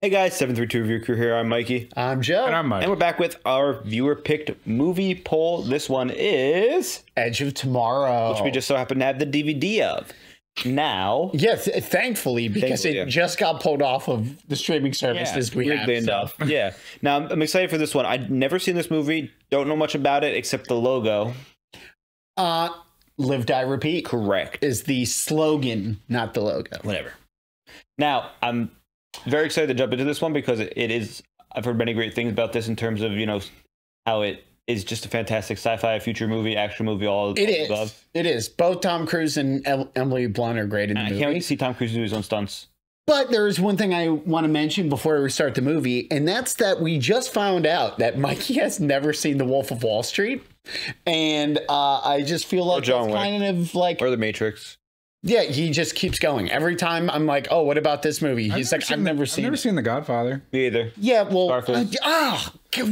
Hey guys, 732 Review Crew here. I'm Mikey. I'm Joe. And I'm Mike. And we're back with our viewer-picked movie poll. This one is Edge of Tomorrow. which we just so happen to have the DVD of. Now, yes, thankfully, because it just got pulled off of the streaming services we have. weirdly enough. Yeah. Now, I'm excited for this one. I'd never seen this movie. Don't know much about it except the logo. Live, Die, Repeat. Correct. Is the slogan, not the logo. Whatever. Now, I'm very excited to jump into this one because it is, I've heard many great things about this in terms of, you know, how it is just a fantastic sci-fi, future movie, action movie, all above. It is. Both Tom Cruise and Emily Blunt are great in the movie. I can't wait to see Tom Cruise do his own stunts. But there is one thing I want to mention before we start the movie, and that's that we just found out that Mikey has never seen The Wolf of Wall Street. And I just feel like it's kind of like... Or The Matrix. Yeah, he just keeps going. Every time I'm like, oh, what about this movie? He's like, I've never seen The Godfather. Me either. Yeah, well, Scarface.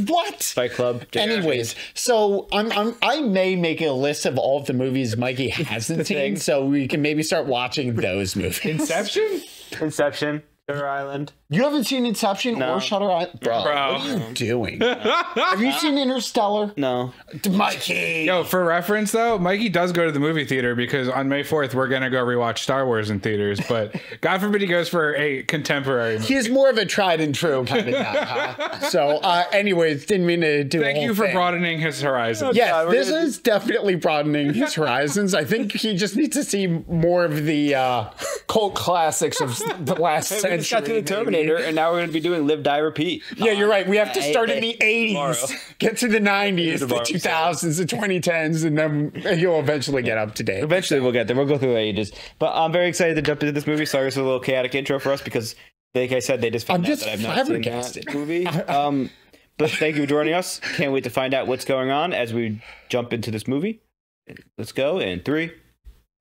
What? Fight Club. Anyways, so I may make a list of all of the movies Mikey hasn't seen, so we can maybe start watching those movies. Inception. Shutter Island. You haven't seen Inception or Shutter Island? Bro, what are you doing? Have you seen Interstellar? No. Mikey! Yo, for reference though, Mikey does go to the movie theater because on May 4th, we're going to go rewatch Star Wars in theaters, but God forbid he goes for a contemporary movie. He's more of a tried and true kind of guy, huh? So, anyways, didn't mean to do Thank you for broadening his horizons. Yes, this is definitely broadening his horizons. I think he just needs to see more of the cult classics of the last century. We just got to the Terminator, and now we're going to be doing Live, Die, Repeat. Yeah, you're right. We have to start in the 80s, get to the 90s, the 2000s, the 2010s, and then you'll eventually get up to date. Eventually we'll get there. We'll go through the ages. But I'm very excited to jump into this movie. Sorry, it's a little chaotic intro for us because, like I said, they just found out that I've not seen that movie. But thank you for joining us. Can't wait to find out what's going on as we jump into this movie. Let's go in 3.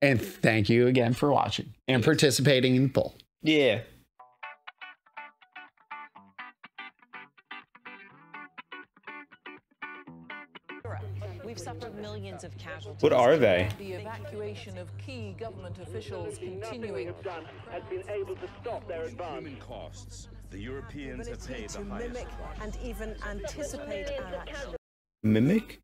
And thank you again for watching and participating in the poll. Yeah. We've suffered millions of casualties. What are they? The evacuation of key government officials continuing. Has been able to stop their advance. Human costs. The Europeans have paid the highest price. And even anticipate our action. Mimic?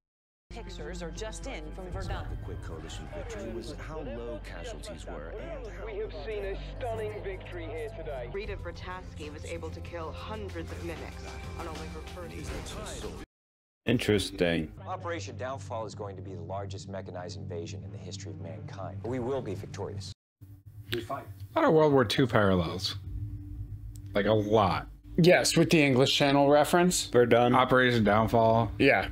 Pictures are just in from Verdun. The quick coalition victory was how low casualties were and how We have seen a stunning victory here today. Rita Vertasky was able to kill hundreds of mimics on only her first day. Interesting. Operation Downfall is going to be the largest mechanized invasion in the history of mankind. We will be victorious. A lot of World War II parallels. Like a lot. Yes, with the English Channel reference. Verdun. Operation Downfall. Yeah.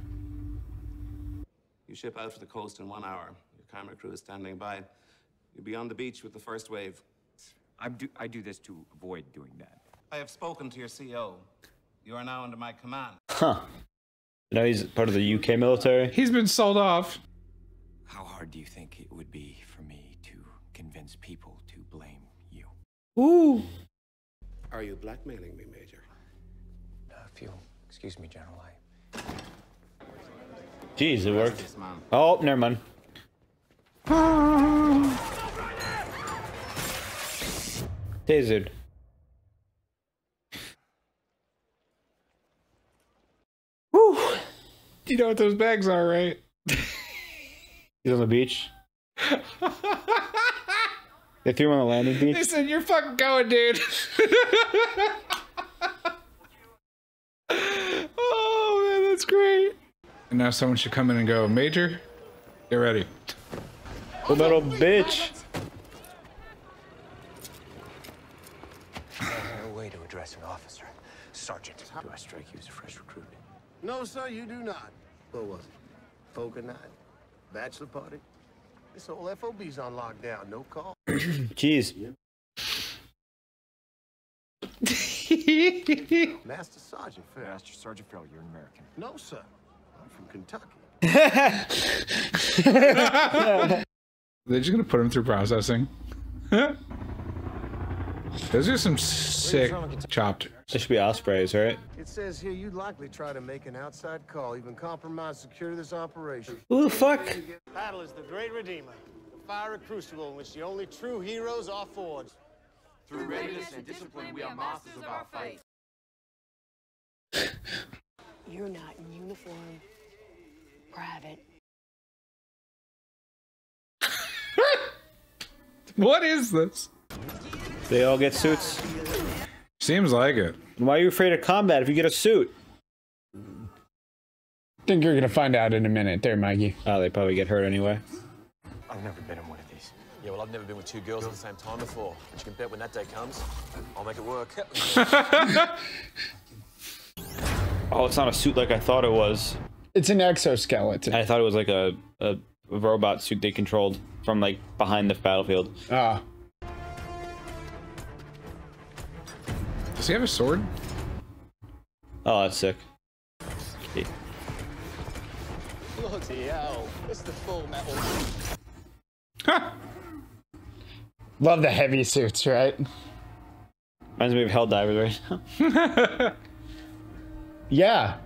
You ship out for the coast in 1 hour. Your camera crew is standing by. You'll be on the beach with the first wave. I do this to avoid doing that. I have spoken to your CEO. You are now under my command. Huh. Now he's part of the UK military. He's been sold off. How hard do you think it would be for me to convince people to blame you? Ooh. Are you blackmailing me, Major? If you'll excuse me, General, Jeez, it worked. Oh, never mind. Tasered. Woo! You know what those bags are, right? He's on the beach. They threw him on the landing beach. They said, you're fucking going, dude. Oh, man, that's great. And now someone should come in and go, Major, get ready. The little bitch. No way to address an officer. Sergeant, do I strike you as a fresh recruit? No, sir, you do not. What was it? Poker night? Bachelor party? This whole FOB's on lockdown. No call. Jeez. Master Sergeant Farrell. Master Sergeant Farrell, you're an American. No, sir. I'm from Kentucky. They're just gonna put him through processing. Those are some sick chopped. This should be Ospreys, right? It says here you'd likely try to make an outside call, even compromise security of this operation. Who the fuck? Battle is the great redeemer, the fiery crucible in which the only true heroes are forged. Through readiness and discipline, we are masters of our fate. uniform, private. What is this? They all get suits? Seems like it. Why are you afraid of combat if you get a suit? I think you're gonna find out in a minute there, Mikey. Oh, they probably get hurt anyway. I've never been in one of these. Yeah, well, I've never been with two girls at the same time before. But you can bet when that day comes, I'll make it work. Oh, it's not a suit like I thought it was. It's an exoskeleton. I thought it was like a robot suit they controlled from like behind the battlefield. Ah. Does he have a sword? Oh, that's sick. Bloody hell, it's the full metal. Love the heavy suits, right? Reminds me of Helldivers right now. Yeah.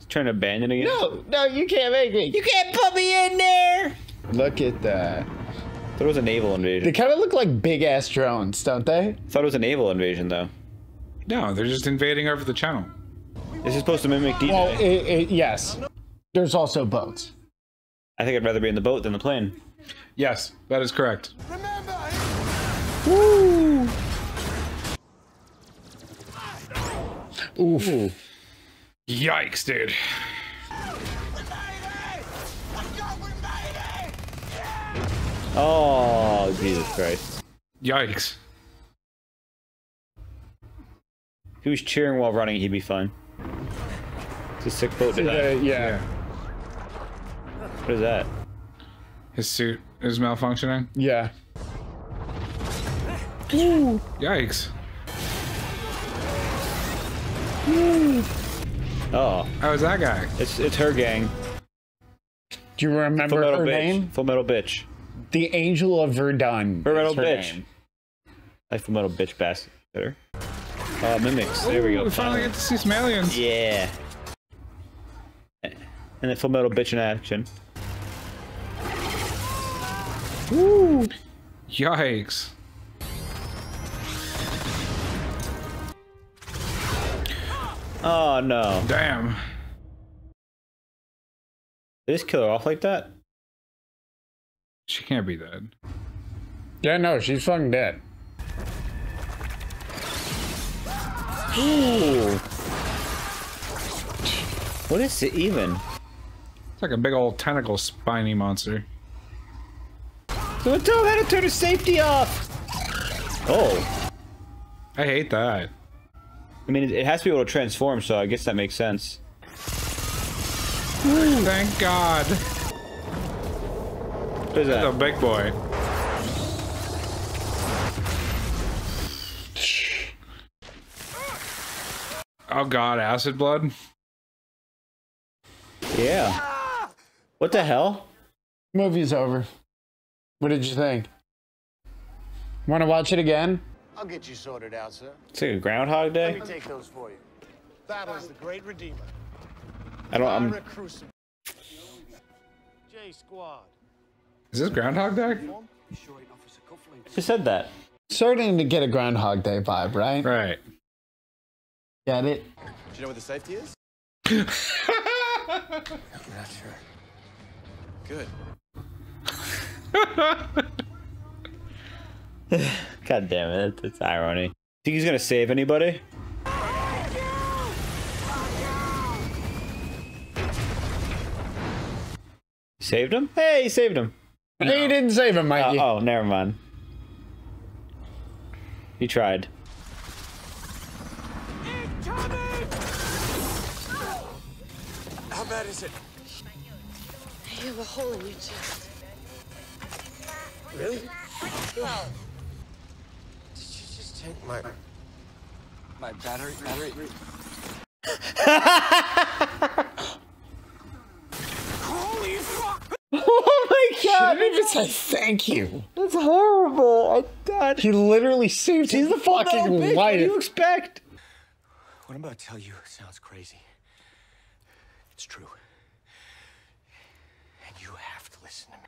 Trying to abandon again? No, you can't make me. You can't put me in there. Look at that. I thought it was a naval invasion. They kind of look like big ass drones, don't they? I thought it was a naval invasion, though. No, they're just invading over the channel. This is supposed to mimic D-Day. Well, yes. There's also boats. I think I'd rather be in the boat than the plane. Yes, that is correct. Woo! Oof. Yikes, dude. Oh, Jesus Christ. Yikes. If he was cheering while running, he'd be fine. It's a sick boat to die. Yeah. What is that? His suit is malfunctioning? Yeah. Yikes. Oh. How is that guy? It's her gang. Do you remember her name? Full Metal Bitch. The Angel of Verdun. Full Metal Bitch. Like Full Metal Bitch better. Mimics. There we go. We finally get to see some aliens. Yeah. And then Full Metal Bitch in action. Woo! Yikes. Oh no. Damn. They just kill her off like that? She can't be dead. Yeah, no, she's fucking dead. Ooh. What is it even? It's like a big old tentacle spiny monster. So tell her how to turn her safety off! Oh. I hate that. I mean, it has to be able to transform, so I guess that makes sense. Ooh, thank God. What is that? That's a big boy. Oh God, acid blood? Yeah. What the hell? Movie's over. What did you think? Want to watch it again? I'll get you sorted out, sir. It's like a Groundhog Day? Let me take those for you. Battle is the great redeemer. I'm... J Squad. Is this Groundhog Day? Who said that? Starting to get a Groundhog Day vibe, right? Right. Get it? Do you know where the safety is? I'm not sure. Good. God damn it, it's irony. Think he's gonna save anybody? Saved him? Hey, he saved him. No. He didn't save him, Mikey. Oh, never mind. He tried. How bad is it? You have a hole in your chest. Really? Did you just take my battery? Holy fuck! Oh my God! She didn't even say thank you. That's horrible. Oh God! He literally saved his fucking life. What do you expect? What I'm about to tell you sounds crazy. It's true. And you have to listen to me.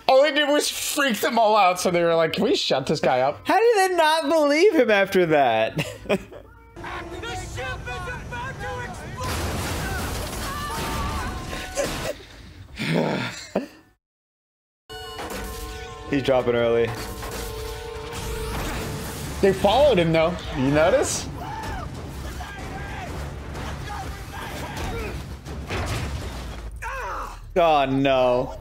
All he did was freaked them all out. So they were like, "Can we shut this guy up?" How did they not believe him after that? The ship is about to explode! He's dropping early. They followed him though. You notice? Oh no.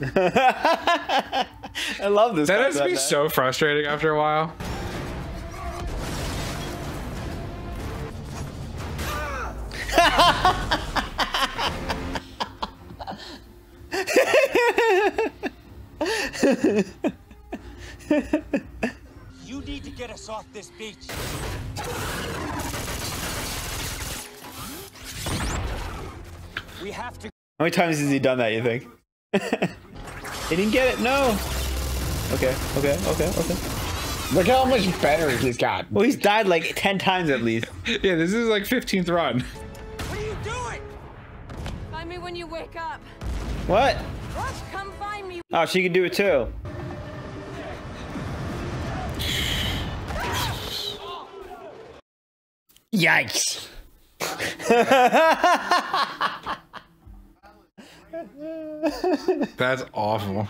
I love this. That has to be so frustrating after a while. You need to get us off this beach. We have to. How many times has he done that, you think? He didn't get it? No. Okay. Look how much better he's got. Well, he's died like 10 times at least. Yeah, this is like 15th run. What are you doing? Find me when you wake up. What? Come find me. Oh, she can do it too. Yikes. That's awful.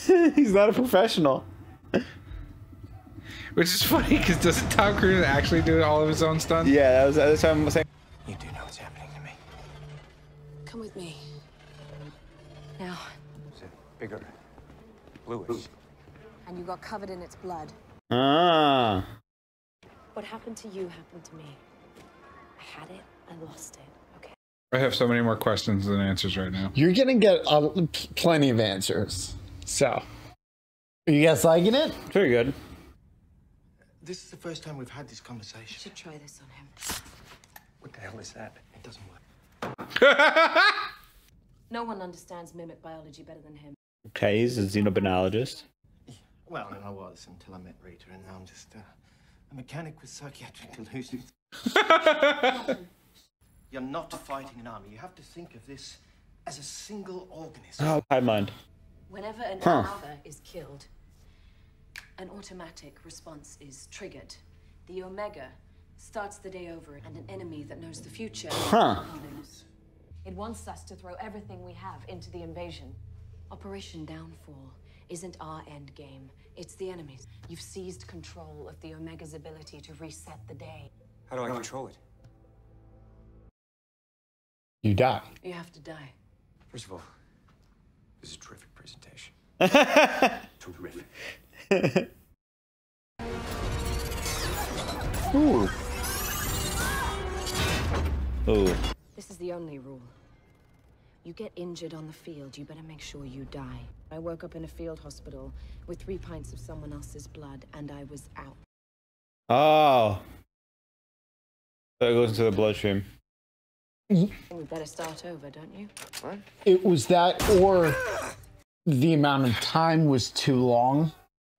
He's not a professional. Which is funny because doesn't Tom Cruise actually do all of his own stunts? Yeah, that's what I'm saying. You do know what's happening to me. Come with me. Now. Is it bigger? Bluish? And you got covered in its blood. Ah. What happened to you happened to me. I had it, I lost it. Okay. I have so many more questions than answers right now. You're gonna get plenty of answers. So, are you guys liking it? Very good. This is the first time we've had this conversation. You should try this on him. What the hell is that? It doesn't work. No one understands mimic biology better than him. Okay, he's a xenobiologist. Well, and I was until I met Rita, and now I'm just a mechanic with psychiatric delusions. You're not fighting an army. You have to think of this as a single organism. Oh, I mind. Whenever an alpha is killed, an automatic response is triggered. The Omega starts the day over, and an enemy that knows the future lose. It wants us to throw everything we have into the invasion. Operation Downfall isn't our end game. It's the enemy's. You've seized control of the Omega's ability to reset the day. How do I control it? You die. You have to die. First of all, this is a terrific presentation. Terrific. Ooh. Ooh. This is the only rule. You get injured on the field, you better make sure you die. I woke up in a field hospital with 3 pints of someone else's blood, and I was out. Oh. So it goes into the bloodstream. We better start over, don't you? What? It was that, or the amount of time was too long,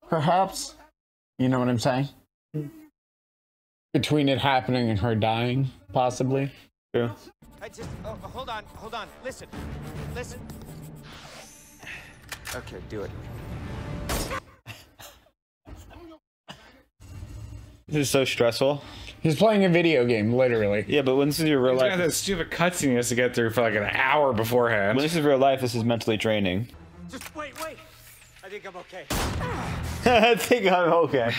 perhaps. You know what I'm saying? Between it happening and her dying, possibly. Yeah. I just, hold on. Listen. Okay, do it. This is so stressful. He's playing a video game, literally. Yeah, but when this is your real life, got that stupid cutscene he has to get through for like an hour beforehand. when this is real life, this is mentally draining. Just wait. I think I'm okay. I think I'm okay.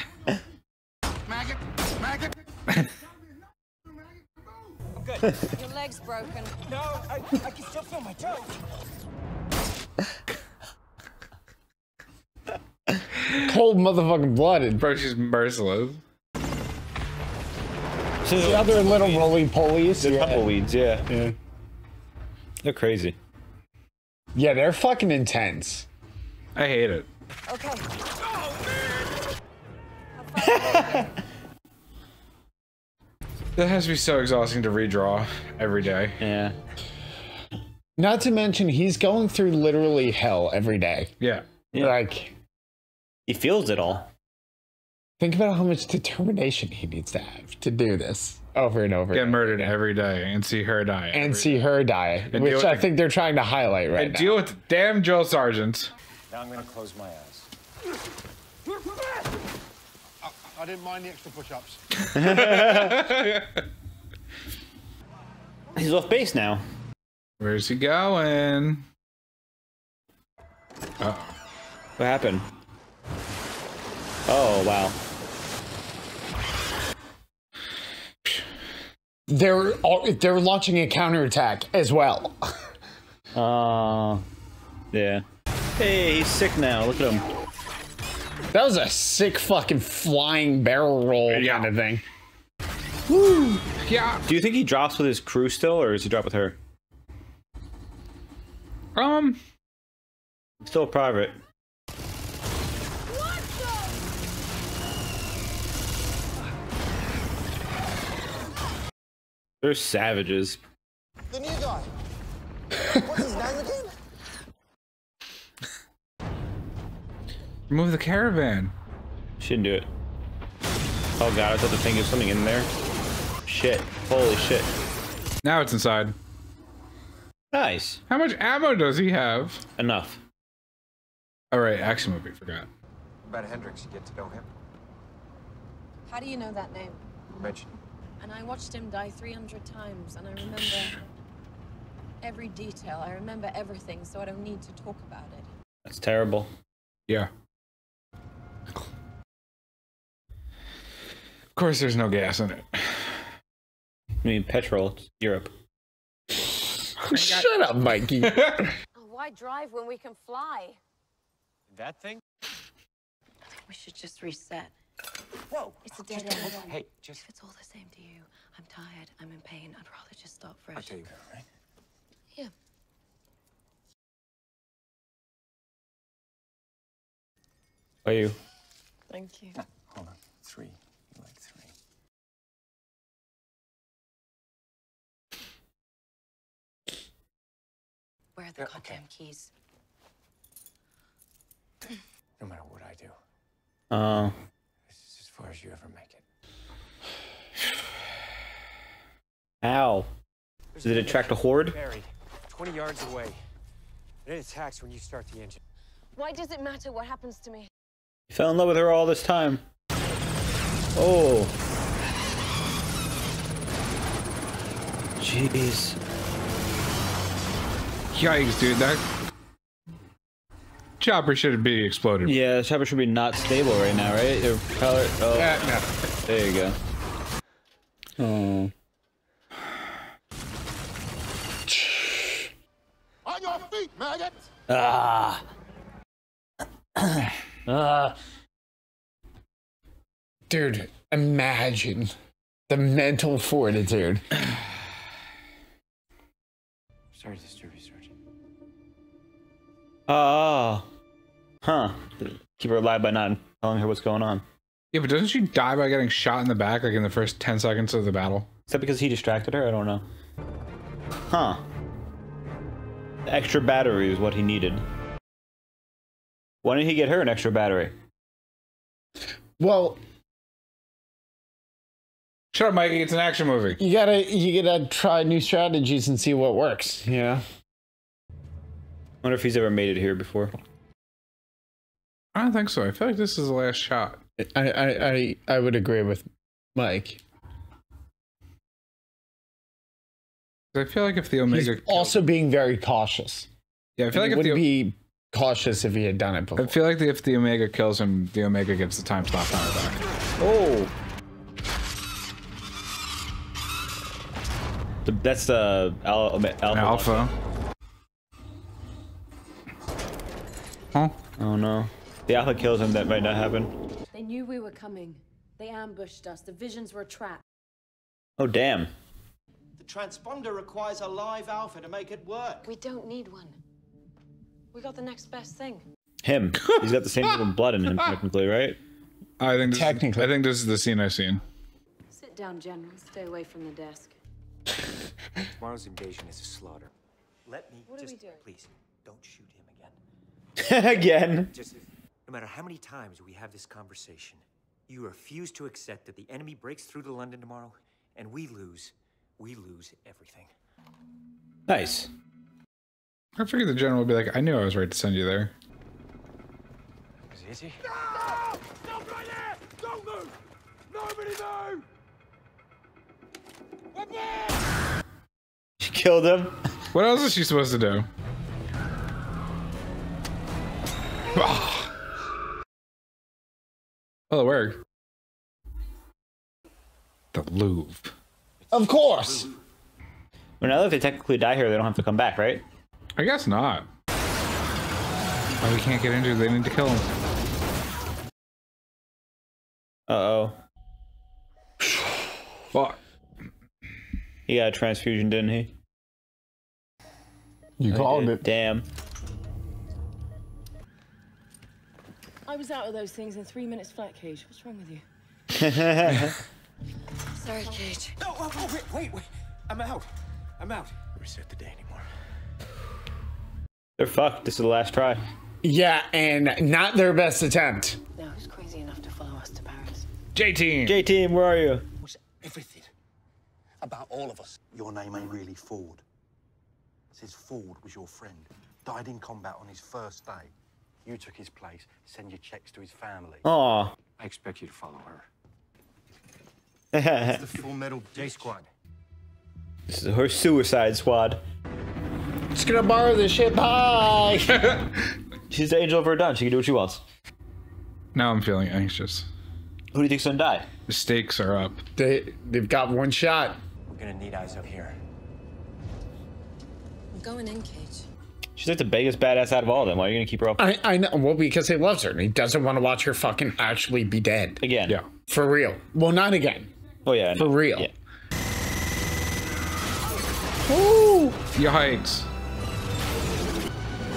Maggot. I'm good. Your leg's broken. No, I can still feel my toes. Cold motherfucking blooded. Bro, she's merciless. The other little roly-polies. The tumbleweeds, yeah. They're crazy. Yeah, they're fucking intense. I hate it. Okay. That has to be so exhausting to redraw every day. Yeah. Not to mention, he's going through literally hell every day. Yeah. Like, he feels it all. Think about how much determination he needs to have to do this. over and over. Get murdered every day and see her die. And see her die, which I think they're trying to highlight right now. Deal with the damn Joel Sargent. Now I'm gonna close my eyes. I didn't mind the extra push-ups. He's off base now. Where's he going? What happened? Oh, wow. They're launching a counterattack as well. Yeah. Hey, he's sick now. Look at him. That was a sick fucking flying barrel roll kind of thing. Woo! Yeah. Do you think he drops with his crew still, or does he drop with her? Still a private. They're savages. The new guy. What's his name again? Remove the caravan. Shouldn't do it. Oh god, I thought the thing was something in there. Shit. Holy shit. Now it's inside. Nice. How much ammo does he have? Enough. Alright, action movie, forgot. About Hendrix, you get to know him? How do you know that name? Mention. And I watched him die 300 times, and I remember every detail. I remember everything, so I don't need to talk about it. That's terrible. Yeah. Of course there's no gas in it. I mean, petrol. It's Europe. Shut up, Mikey. Why drive when we can fly? That thing? I think we should just reset. Whoa! It's a dead end. Hey, just... If it's all the same to you, I'm tired, I'm in pain, I'd rather just start fresh. I'll tell you, right? Yeah. Are you? Thank you. Hold on. 3. You like 3. Where are the goddamn keys? No matter what I do. This is as far as you ever make it. Ow. Does it attract a horde? Buried, 20 yards away. And it attacks when you start the engine. Why does it matter what happens to me? You fell in love with her all this time. Oh. Jeez. Yikes, dude, that chopper should be exploded. Yeah, the chopper should be not stable right now, right? Their power. Oh, no. There you go. Oh. On your feet, maggot! Ah. Dude, imagine the mental fortitude. Sorry to disturb you, Sergeant. Huh. Keep her alive by not telling her what's going on. Yeah, but doesn't she die by getting shot in the back, like in the first 10 seconds of the battle? Is that because he distracted her? I don't know. Huh. The extra battery is what he needed. Why didn't he get her an extra battery? Well, shut up, Mikey. It's an action movie. you gotta try new strategies and see what works. Yeah. Wonder if he's ever made it here before. I don't think so. I feel like this is the last shot. I would agree with Mike. I feel like if the Omega... He's also being very cautious. Yeah, I feel like he if would be cautious if he had done it before. I feel like if the Omega kills him, the Omega gets the time stop power back. Oh! That's the Alpha. Huh? Oh no. The Alpha kills him, that might not happen. They knew we were coming. They ambushed us. The visions were a trap. Oh damn. The transponder requires a live alpha to make it work. We don't need one. We got the next best thing. Him. He's got the same type of blood in him, technically, right? I think technically. I think this is the scene I've seen. Sit down, General. Stay away from the desk. Tomorrow's invasion is a slaughter. Let me What are we doing? Please, don't shoot him again. Again. Just, no matter how many times we have this conversation, you refuse to accept that the enemy breaks through to London tomorrow and we lose everything. Nice. I figured the general would be like, I knew I was right to send you there. Is he? No! Stop right there! Don't move! Nobody move! Weapon! She killed him. What else is she supposed to do? Oh, it worked. The Louvre. Of course. Well, now that they technically die here, they don't have to come back, right? I guess not. Oh, we can't get injured. They need to kill him. Uh-oh. Fuck. He got a transfusion, didn't he? You called it. Damn. I was out of those things in 3 minutes flat, Cage. What's wrong with you? Sorry, Cage. No, oh, wait. I'm out. Reset the day anymore. They're fucked. This is the last try. Yeah, and not their best attempt. Now, who's crazy enough to follow us to Paris? J-Team. J-Team, where are you? Was everything about all of us. Your name ain't really Ford. It says Ford was your friend. Died in combat on his first day. You took his place. Send your checks to his family. Aw. I expect you to follow her. It's the Full Metal J Squad. This is her suicide squad. Just gonna borrow this shit. Bye. She's the angel of her done. She can do what she wants. Now I'm feeling anxious. Who do you think's gonna die? The stakes are up. They've got one shot. We're gonna need eyes up here. I'm going in, Cage. She's like the biggest badass out of all of them. Why are you gonna keep her up? I know. Well, because he loves her and he doesn't want to watch her fucking actually be dead. Again. Yeah. For real. Well, not again. Oh yeah. For real. Yeah. Ooh. Yikes.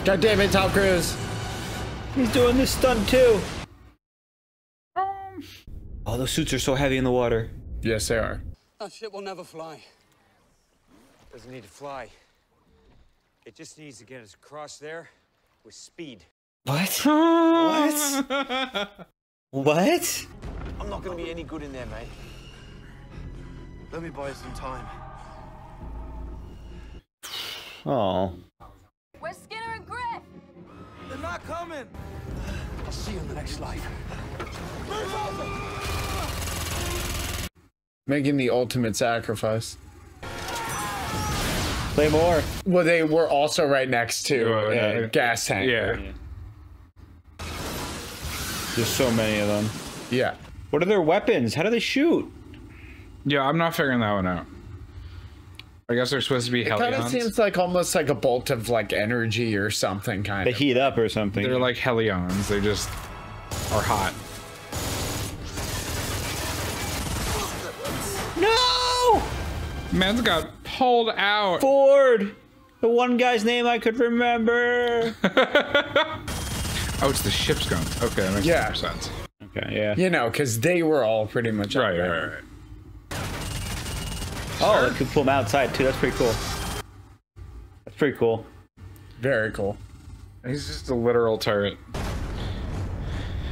God damn it, Tom Cruise. He's doing this stunt too. Oh, those suits are so heavy in the water. Yes, they are. That ship will never fly. Doesn't need to fly. It just needs to get us across there with speed. What? What? What? I'm not gonna be any good in there, mate. Let me buy you some time. Oh. Where's Skinner and Griff? They're not coming. I'll see you in the next life. Move over! Making the ultimate sacrifice. Play more. Well, they were also right next to a gas tank. Yeah. There's so many of them. Yeah. What are their weapons? How do they shoot? Yeah, I'm not figuring that one out. I guess they're supposed to be It kind of Helions. seems like almost like a bolt of like energy or something kind They of. heat up or something. They're like Helions. They just are hot. No! Man's got pulled out. Ford! The one guy's name I could remember. Oh, it's the ship's gun. Okay, that makes more sense. Okay, yeah. You know, because they were all pretty much Right. Oh, they could pull them outside too. That's pretty cool. That's pretty cool. Very cool. He's just a literal turret.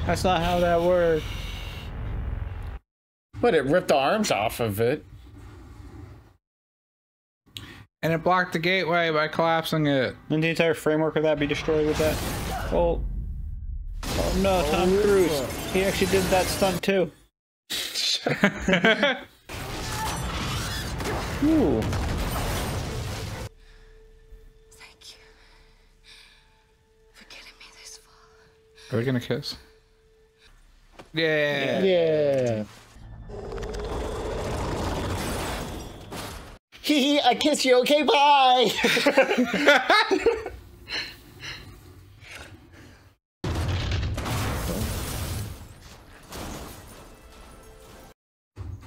That's not how that works. But it ripped the arms off of it. And it blocked the gateway by collapsing it. Wouldn't the entire framework of that be destroyed with that? Oh. Oh no, Tom Cruise. He actually did that stunt too. Ooh. Thank you for getting me this far. Are we gonna kiss? Yeah. Yeah. Hee, I kiss you. Okay, bye.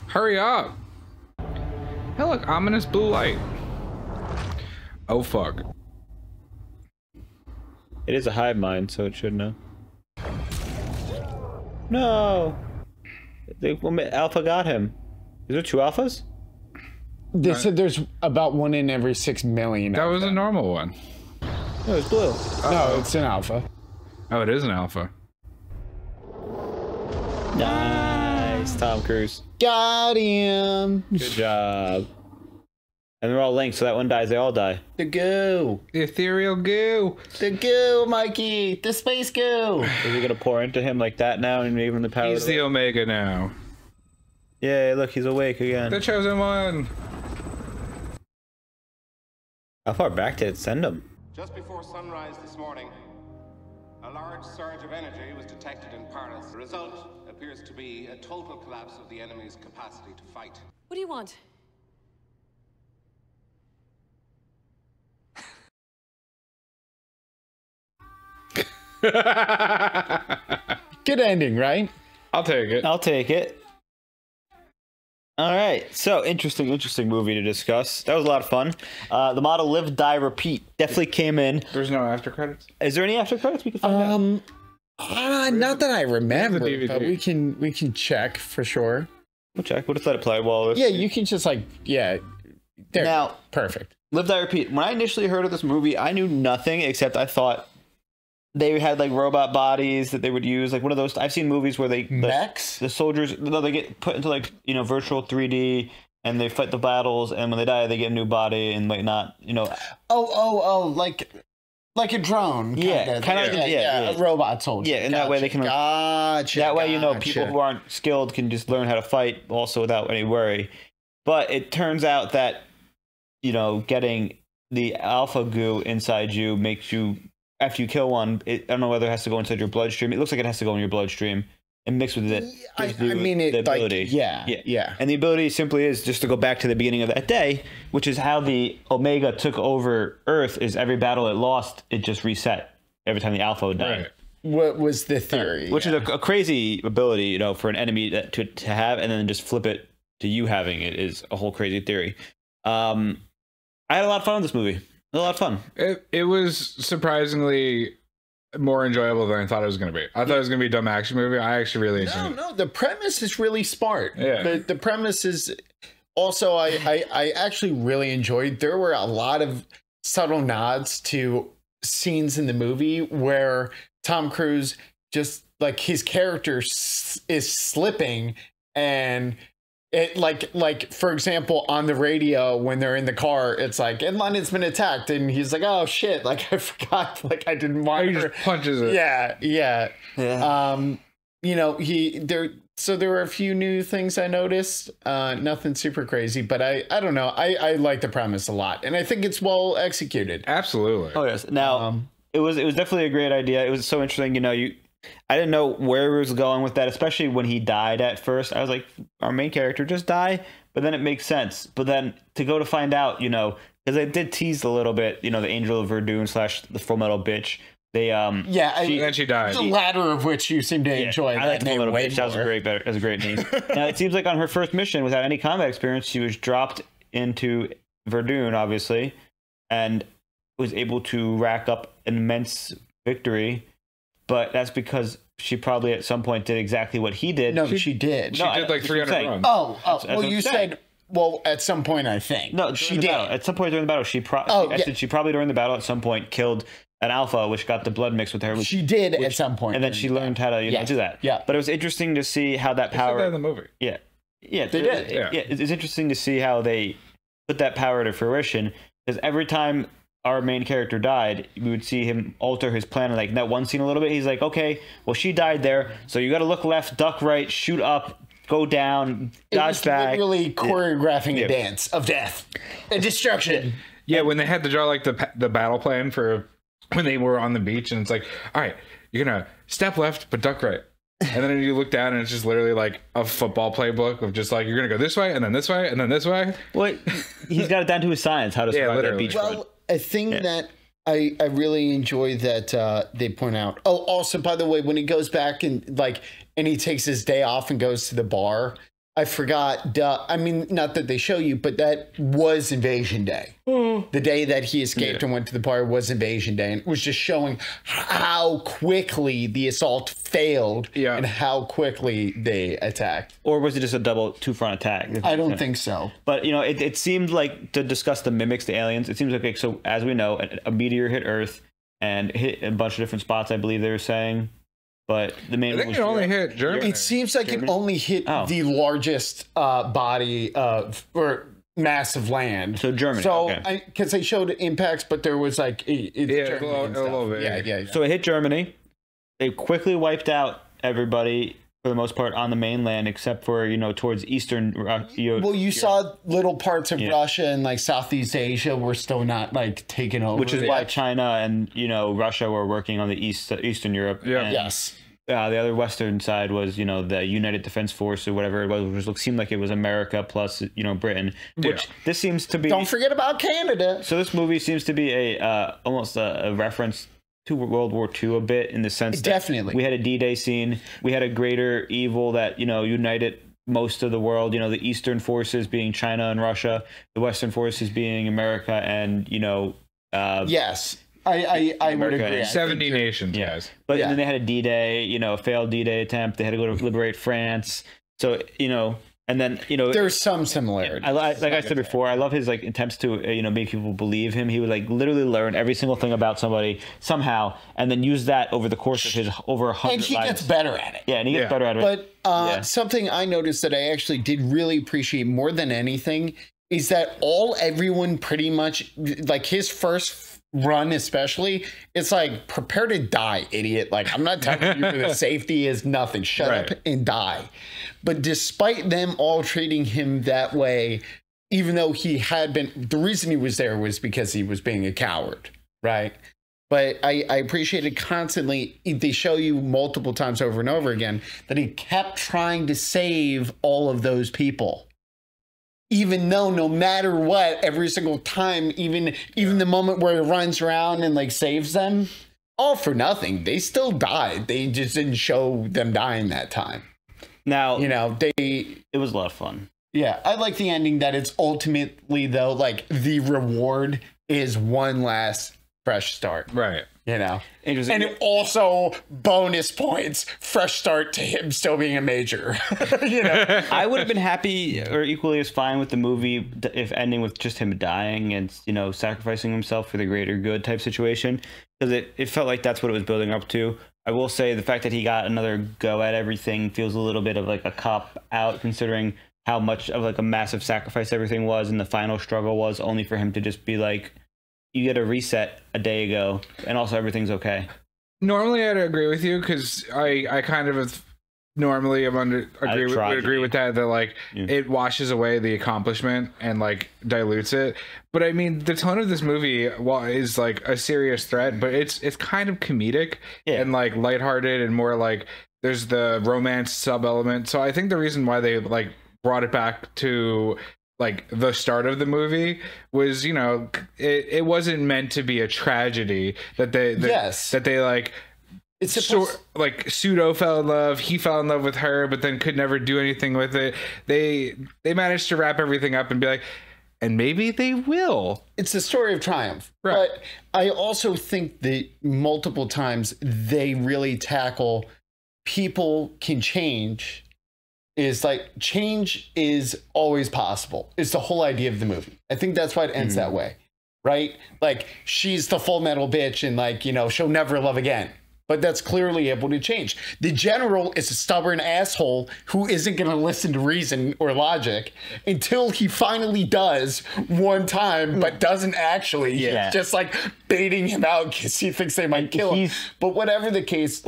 Hurry up. Hey, look, ominous blue light. Oh, fuck. It is a hive mind, so it should know. No! Alpha got him. Is there 2 alphas? They said there's about 1 in every 6 million. That was a normal one. No, it's blue. No, it's an alpha. Oh, it is an alpha. Nice. Nice, Tom Cruise. Got him. Good job. And they're all linked, so that one dies, they all die. The goo. The ethereal goo. The goo, Mikey. The space goo. Is he gonna pour into him like that now and give him the power? He's the Omega now. Yeah, look, he's awake again. The chosen one. How far back did it send him? Just before sunrise this morning, a large surge of energy was detected in Paris. The result appears to be a total collapse of the enemy's capacity to fight. What do you want? Good ending, right? I'll take it. I'll take it. All right, so interesting movie to discuss. That was a lot of fun. The motto "Live, Die, Repeat" definitely came in. There's no after credits. Is there any after credits we can find out? Not that I remember, but we can check for sure. We'll check. We'll just let it play while yeah, you can just there. Now, perfect. Live, Die, Repeat. When I initially heard of this movie, I knew nothing except I thought they had like robot bodies that they would use, like one of those. I've seen movies where the soldiers, they get put into like virtual 3D and they fight the battles, and when they die, they get a new body and whatnot. Like a drone. Yeah, a robot soldier. Yeah, and that way they can. Gotcha. That way, people who aren't skilled can just learn how to fight also without any worry. But it turns out that getting the alpha goo inside you makes you. After you kill one, I don't know whether it has to go inside your bloodstream. It looks like it has to go in your bloodstream and mix with it. The ability. Yeah. And the ability simply is just to go back to the beginning of that day, which is how the Omega took over Earth. Is every battle it lost, it just reset every time the Alpha died. Right. What was the theory? Which is a crazy ability, for an enemy to have, and then just flip it to you having it is a whole crazy theory. I had a lot of fun with this movie. A lot of fun. It was surprisingly more enjoyable than I thought it was going to be. I thought it was going to be a dumb action movie. I actually really enjoyed it. No, the premise is really smart. Yeah. The premise is also, I actually really enjoyed. There were a lot of subtle nods to scenes in the movie where Tom Cruise just like his character is slipping, and it like for example on the radio when they're in the car, it's like, and London's been attacked, and he's like, oh shit, like I forgot, like I didn't want. He just punches it. Yeah. So there were a few new things I noticed. Nothing super crazy, but I don't know. I like the premise a lot, and I think it's well executed. Absolutely. Oh yes. Now it was definitely a great idea. It was so interesting. I didn't know where it was going with that, especially when he died at first. I was like, our main character just die? But then it makes sense. But then to go to find out, because they did tease a little bit, the Angel of Verdun / the Full Metal Bitch. They and then she died. The latter of which you seem to enjoy. I like the Full Metal Bitch. That was a great name. Now it seems like on her first mission, without any combat experience, she was dropped into Verdun, obviously, and was able to rack up an immense victory. But that's because she probably at some point did exactly what he did. No, she did. She did like 300 runs. Well, you said, at some point, I think. No, she did. At some point during the battle, she probably during the battle at some point killed an alpha, which got the blood mixed with her. She did at some point. And then she learned how to do that. Yeah. But it was interesting to see how that power. They said that in the movie. Yeah. Yeah, they did. Yeah. It's interesting to see how they put that power to fruition, because every time our main character died, we would see him alter his plan. Like in that one scene a little bit, he's like, okay, well, she died there, so you got to look left, duck right, shoot up, go down, dodge back. Literally choreographing a dance of death and destruction. Yeah, when they had to draw like the battle plan for when they were on the beach, and it's like, all right, you're gonna step left but duck right. And then you look down and it's just literally like a football playbook of just like, you're gonna go this way and then this way and then this way. Well, he's got it down to his science how to survive that beachfront. Well, a thing that I really enjoy that they point out. Oh, also, by the way, when he goes back and he takes his day off and goes to the bar, I forgot. I mean, not that they show you, but that was Invasion Day. The day that he escaped and went to the bar was Invasion Day. And it was just showing how quickly the assault failed and how quickly they attacked. Or was it just a double two-front attack? I don't think so. But, it seemed like, to discuss the mimics, the aliens, it seems like, so as we know, a meteor hit Earth and hit a bunch of different spots, I believe they were saying. but the main. I think it only hit Germany. It seems like it only hit the largest body of or mass of land. So Germany. So because they showed impacts, but there was like a little bit. Yeah. So it hit Germany. They quickly wiped out everybody for the most part on the mainland, except for towards eastern. Well, you saw little parts of Russia and like Southeast Asia were still not like taken over, which is why China and Russia were working on the Eastern Europe. Yeah. Yes. The other western side was, the United Defense Force or whatever it was, which seemed like it was America plus, Britain. Which this seems to be. Don't forget about Canada. So this movie seems to be almost a reference to World War II a bit, in the sense that definitely we had a D-Day scene. We had a greater evil that united most of the world. The Eastern forces being China and Russia, the Western forces being America and yes. I would agree. 70 nations, guys. But then they had a D-Day, a failed D-Day attempt. They had to go to liberate France. So, and then, there's some similarity. Like I said before, I love his attempts to, make people believe him. He would literally learn every single thing about somebody somehow, and then use that over the course of his over 100 And he lives. gets better at it. Yeah, and he gets better at it. But something I noticed that I actually did really appreciate more than anything is that everyone pretty much, like his first run especially, it's like, prepare to die, idiot. Like, I'm not telling you the safety is nothing. Shut up and die. But despite them all treating him that way, even though he had been, the reason he was there was because he was being a coward, right? But I appreciated constantly, they show you multiple times over and over again that he kept trying to save all of those people. Even though no matter what, every single time, even the moment where he runs around and saves them, all for nothing. They still died. They just didn't show them dying that time. Now, it was a lot of fun. Yeah, I like the ending that it's ultimately, though, the reward is one last fresh start. Right. And also bonus points, fresh start to him still being a major. I would have been happy or equally as fine with the movie if ending with just him dying and sacrificing himself for the greater good type situation, because it felt like that's what it was building up to. I will say the fact that he got another go at everything feels a little bit of a cop out, considering how much of a massive sacrifice everything was and the final struggle was, only for him to just be you get a reset a day ago, and also everything's okay. Normally, I'd agree with you, because I kind of normally agree with that. That it washes away the accomplishment and dilutes it. But I mean, the tone of this movie is a serious threat, but it's kind of comedic and lighthearted and more there's the romance sub element. So I think the reason why they brought it back to the start of the movie was, it wasn't meant to be a tragedy that they pseudo fell in love. He fell in love with her, but then could never do anything with it. They managed to wrap everything up and be and maybe they will. It's a story of triumph. Right. But I also think that multiple times they really tackle people can change. Is change is always possible. It's the whole idea of the movie. I think that's why it ends that way, right? She's the full metal bitch and she'll never love again. But that's clearly able to change. The general is a stubborn asshole who isn't going to listen to reason or logic until he finally does one time, but doesn't actually. Just baiting him out because he thinks they might kill him. But whatever the case,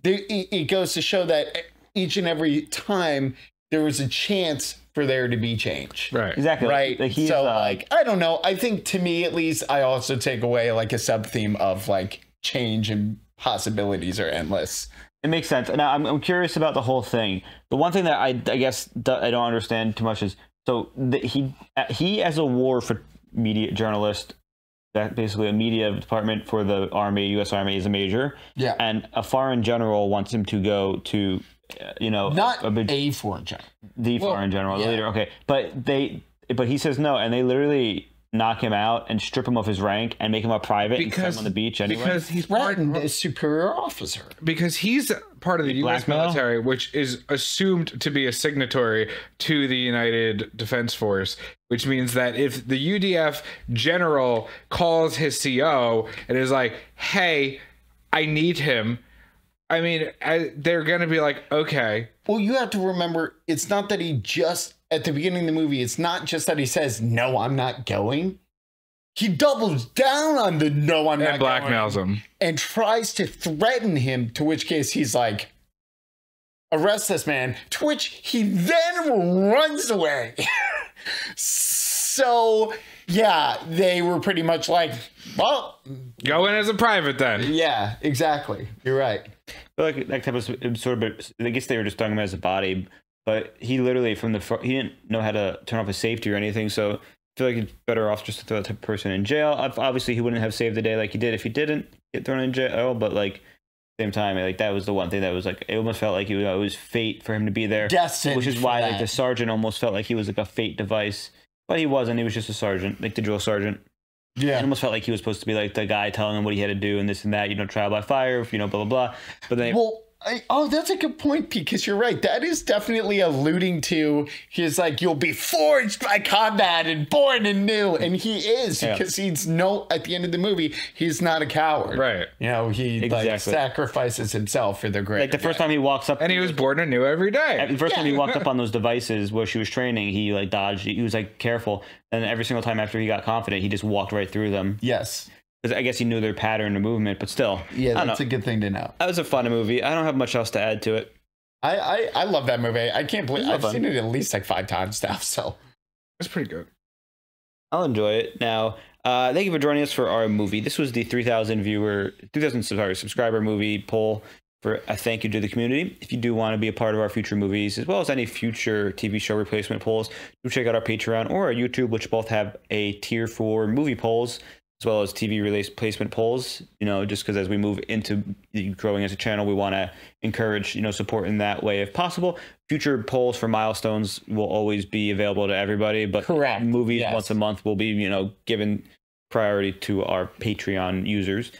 it goes to show that each and every time there was a chance for there to be change. Right. Exactly. Right. So I don't know. I think to me, at least, I also take away a sub theme of change and possibilities are endless. It makes sense. Now I'm curious about the whole thing. The one thing that I guess I don't understand too much is, so he as a war for media journalist, that basically a media department for the Army, U.S. Army, is a major. Yeah. And a foreign general wants him to go to, not a foreign general. The foreign general, the leader. Okay. But he says no, and they literally knock him out and strip him of his rank and make him a private and set him on the beach anyway. Because he's threatened a superior officer. Because he's part of the U.S. military, which is assumed to be a signatory to the United Defense Force, which means that if the UDF general calls his CO and is hey, I need him, I mean, they're going to be like, okay. Well, you have to remember, it's not that he just, at the beginning of the movie, it's not just that he says, no, I'm not going. He doubles down on the no, I'm not going. And blackmails him. And tries to threaten him, to which case he's like, arrest this man, to which he then runs away. So, yeah, they were pretty much like, well, go in as a private then. Yeah, exactly. You're right. But like that type of sort of, I guess they were just talking about as a body, but he literally from the front, he didn't know how to turn off his safety or anything. So I feel like it's better off just to throw that type of person in jail. Obviously, he wouldn't have saved the day like he did if he didn't get thrown in jail. But like, same time, like that was the one thing that was like, it almost felt like it was fate for him to be there. Destined, which is why like the sergeant almost felt like he was like a fate device, but he wasn't. He was just a sergeant, like the drill sergeant. Yeah, it almost felt like he was supposed to be like the guy telling him what he had to do and this and that. Trial by fire, blah blah blah. But then, that's a good point, Pete, because you're right. That is definitely alluding to he's like, you'll be forged by combat and born anew, and he is because he's at the end of the movie, he's not a coward, right? He like sacrifices himself for the great. Like the first time he walks up, and he was born anew every day. The first time he walked up on those devices where she was training, he like dodged. He was like careful, and every single time after he got confident, he just walked right through them. Yes. Because I guess he knew their pattern of movement, but still. Yeah, that's a good thing to know. That was a fun movie. I don't have much else to add to it. I love that movie. I can't believe I've seen it at least like 5 times now. So it's pretty good. I'll enjoy it. Now, thank you for joining us for our movie. This was the 3,000 subscriber movie poll for a thank you to the community. If you do want to be a part of our future movies, as well as any future TV show replacement polls, do check out our Patreon or our YouTube, which both have a tier for movie polls, as well as TV replacement polls, just because as we move into growing as a channel, we want to encourage, support in that way if possible. Future polls for milestones will always be available to everybody, but correct. Movies once a month will be, given priority to our Patreon users.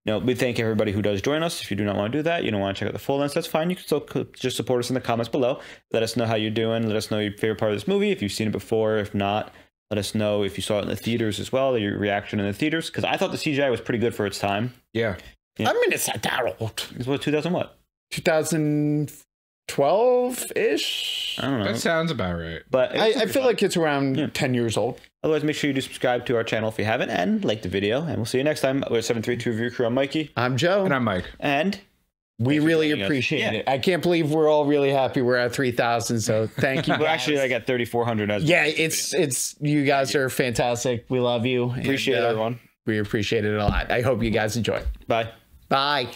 We thank everybody who does join us. If you do not want to do that, you don't want to check out the full list, that's fine. You can still just support us in the comments below. Let us know how you're doing. Let us know your favorite part of this movie, if you've seen it before. If not, let us know if you saw it in the theaters as well, your reaction in the theaters. Because I thought the CGI was pretty good for its time. Yeah. I mean, it's not that old. It's what, 2000 what? 2012-ish? I don't know. That sounds about right. But I feel like it's around 10 years old. Otherwise, make sure you do subscribe to our channel if you haven't, and like the video. And we'll see you next time. We're 732 Review Crew. I'm Mikey. I'm Joe. And I'm Mike. And we really appreciate it. I can't believe we're all really happy we're at 3,000. So thank you. We're actually like at 3,400 as yeah, it's you guys are fantastic. We love you. Appreciate everyone. We appreciate it a lot. I hope you guys enjoy. Bye. Bye.